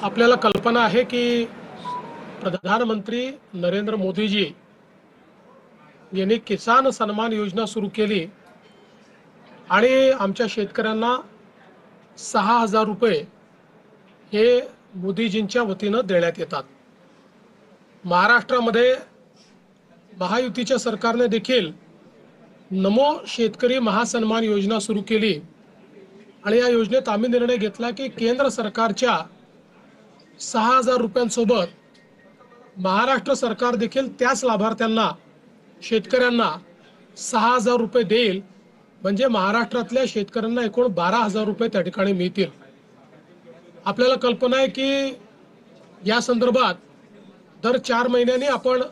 आपल्याला कल्पना आहे की प्रधानमंत्री नरेंद्र मोदीजी यांनी किसान सन्मान योजना सुरू केली आणि आमच्या शेतकऱ्यांना 6,000 रुपये हे मोदीजींच्या वतीनं देण्यात येतात। महाराष्ट्रामध्ये महायुतीच्या सरकारने देखील नमो शेतकरी महासन्मान योजना सुरू केली आणि या योजनेत आम्ही निर्णय घेतला की केंद्र सरकारच्या 6,000 रुपयांसोबत महाराष्ट्र सरकार देखील त्याच लाभार्थ्यांना शेतकऱ्यांना 6,000 रुपये देईल, म्हणजे महाराष्ट्रातल्या शेतकऱ्यांना एकूण 12,000 रुपये त्या ठिकाणी मिळतील। आपल्याला कल्पना आहे की या संदर्भात दर 4 महिन्यांनी आपण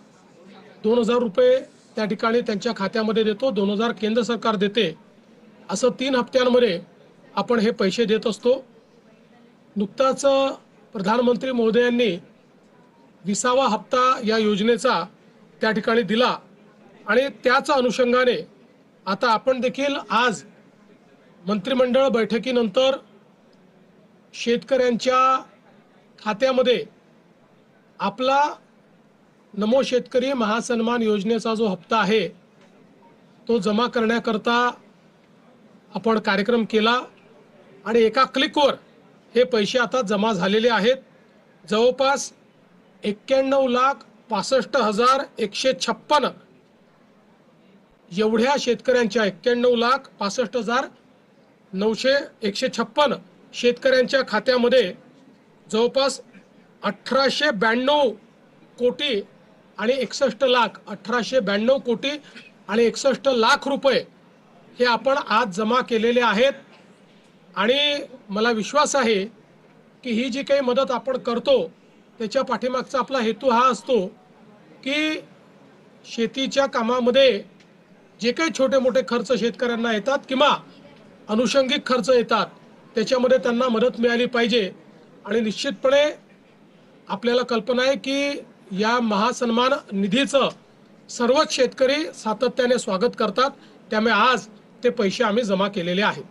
2,000 रुपये त्या ठिकाणी त्यांच्या खात्यामध्ये देतो, 2,000 केंद्र सरकार देते, असं 3 हप्त्यांमध्ये आपण हे पैसे देत असतो। नुकताच प्रधानमंत्री महोदयांनी 20वा हप्ता या योजनेचा त्या ठिकाणी दिला आणि त्याच अनुषंगाने आता आपण देखील आज मंत्रिमंडळ बैठकीनंतर शेतकऱ्यांच्या खात्यामध्ये आपला नमो शेतकरी महासन्मान योजनेचा जो हप्ता आहे तो जमा करण्याकरता आपण कार्यक्रम केला आणि एका क्लिकवर हे पैसे आता जमा झालेले आहेत। जवळपास 91,65,156 एवढ्या शेतकऱ्यांच्या 91,65,156 शेतकऱ्यांच्या खात्यामध्ये जवळपास 1892 कोटी आणि 61 लाख 1892 कोटी आणि 61 लाख रुपये हे आपण आज जमा केलेले आहेत। आणि मला विश्वास आहे की ही जी काही मदत आपण करतो त्याच्या पाठीमागचा आपला हेतू हा असतो की शेतीच्या कामामध्ये जे काही छोटे मोठे खर्च शेतकऱ्यांना येतात किंवा अनुषंगिक खर्च येतात त्याच्यामध्ये त्यांना मदत मिळाली पाहिजे। आणि निश्चितपणे आपल्याला कल्पना आहे की या महासन्मान निधीचं सर्वच शेतकरी सातत्याने स्वागत करतात, त्यामुळे आज ते पैसे आम्ही जमा केलेले आहेत।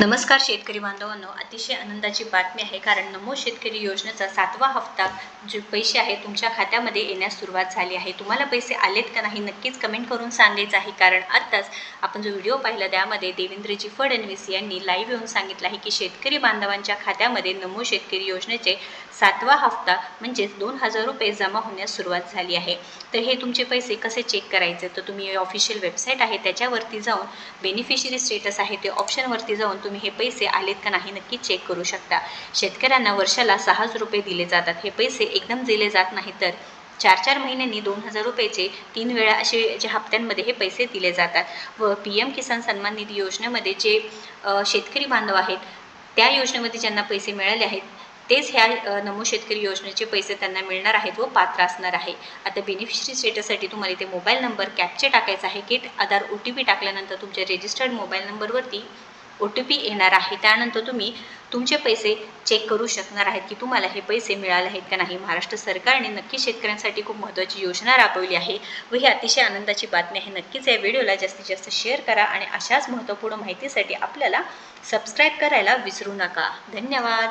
नमस्कार शेतकरी बांधवांनो, अतिशय आनंदाची बातमी आहे, कारण नमो शेतकरी योजनेचा 7वा हप्ता जे पैसे आहे तुमच्या खात्यामध्ये येण्यास सुरुवात झाली आहे। तुम्हाला पैसे आलेत का नाही नक्कीच कमेंट करून सांगायचं आहे, कारण आत्ताच आपण जो व्हिडिओ पाहिला त्यामध्ये देवेंद्रजी फडणवीस यांनी लाईव्ह येऊन सांगितलं आहे की शेतकरी बांधवांच्या खात्यामध्ये नमो शेतकरी योजनेचे 7वा हप्ता म्हणजेच 2,000 रुपये जमा होण्यास सुरुवात झाली आहे। तर हे तुमचे पैसे कसे चेक करायचे, तर तुम्ही ऑफिशियल वेबसाईट आहे त्याच्यावरती जाऊन बेनिफिशरी स्टेटस आहे ते ऑप्शनवरती जाऊन तुम्ही हे पैसे आलेत का नाही नक्की चेक करू शकता। शेतकऱ्यांना वर्षाला 6,000 रुपये दिले जातात। हे पैसे एकदम दिले जात नाही, तर 4-4 महिन्यांनी 2,000 रुपयाचे 3 वेळा असे जे हप्त्यांमध्ये हे पैसे दिले जातात। व PM किसान सन्मान निधी योजनेमध्ये जे शेतकरी बांधव आहेत त्या योजनेमध्ये ज्यांना पैसे मिळाले आहेत तेच ह्या नमो शेतकरी योजनेचे पैसे त्यांना मिळणार आहेत व पात्र असणार आहे। आता बेनिफिशरी स्टेटससाठी तुम्हाला इथे मोबाईल नंबर कॅप्चा टाकायचा आहे। गेट आधार OTP टाकल्यानंतर तुमच्या रजिस्टर्ड मोबाईल नंबरवरती OTP येणार आहे, त्यानंतर तुम्ही तुमचे पैसे चेक करू शकणार आहेत की तुम्हाला हे पैसे मिळाले आहेत का नाही। महाराष्ट्र सरकारने नक्की शेतकऱ्यांसाठी खूप महत्त्वाची योजना राबवली आहे व ही अतिशय आनंदाची बातमी आहे। नक्कीच या व्हिडिओला जास्तीत जास्त शेअर करा आणि अशाच महत्त्वपूर्ण माहितीसाठी आपल्याला सबस्क्राईब करायला विसरू नका। धन्यवाद।